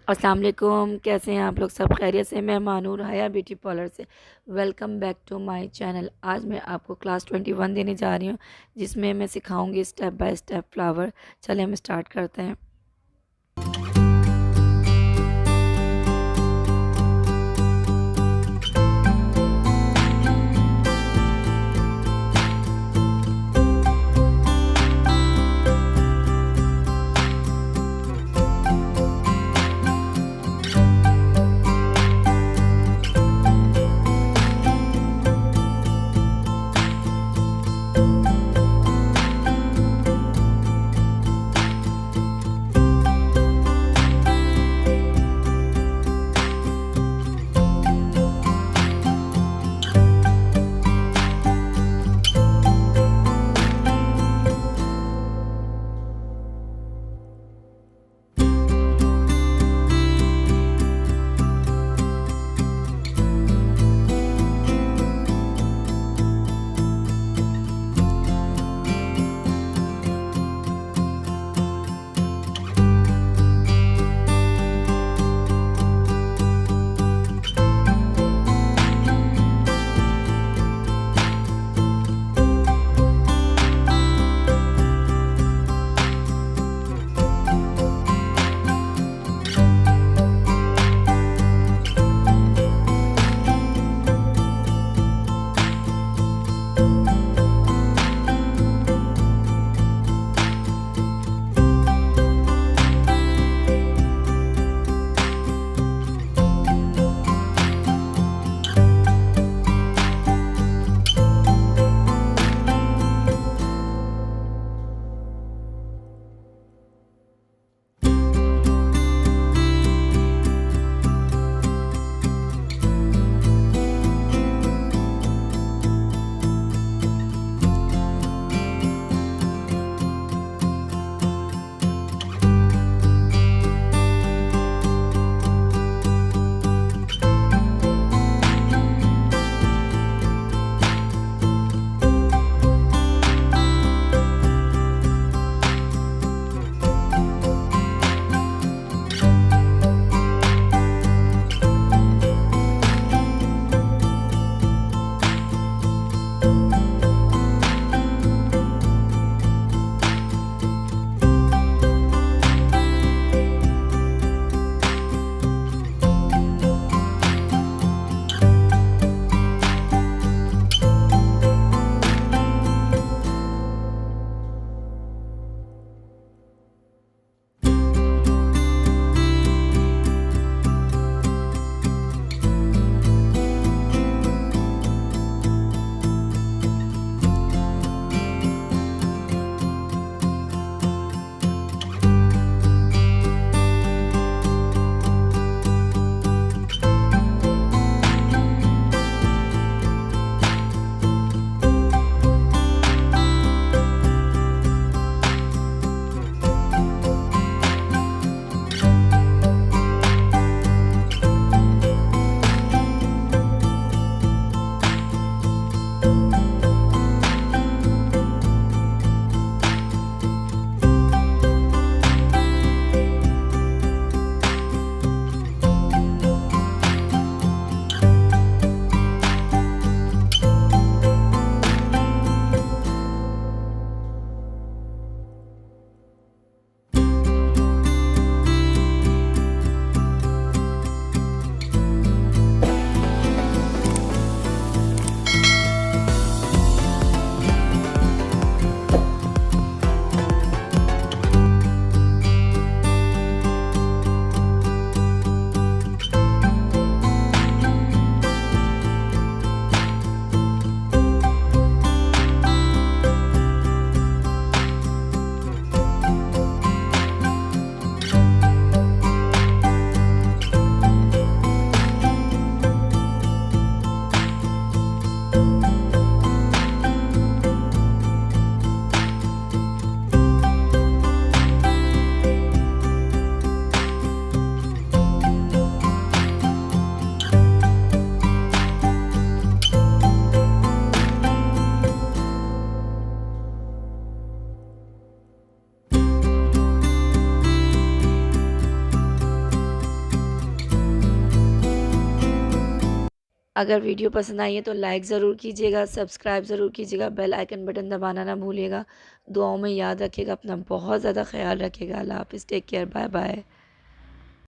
अस्सलाम वालेकुम। कैसे हैं आप लोग? सब खैरियत से? मैं मानूर हाया ब्यूटी पार्लर से welcome back to my channel. आज मैं आपको क्लास 21 देने जा रही हूँ, जिसमें मैं सिखाऊंगी स्टेप बाय स्टेप फ्लावर। चलिए हम स्टार्ट करते हैं। अगर वीडियो पसंद आई है तो लाइक ज़रूर कीजिएगा, सब्सक्राइब ज़रूर कीजिएगा, बेल आइकन बटन दबाना ना भूलिएगा। दुआओं में याद रखिएगा, अपना बहुत ज़्यादा ख्याल रखिएगा। अल्लाह हाफ़िज़, टेक केयर, बाय बाय।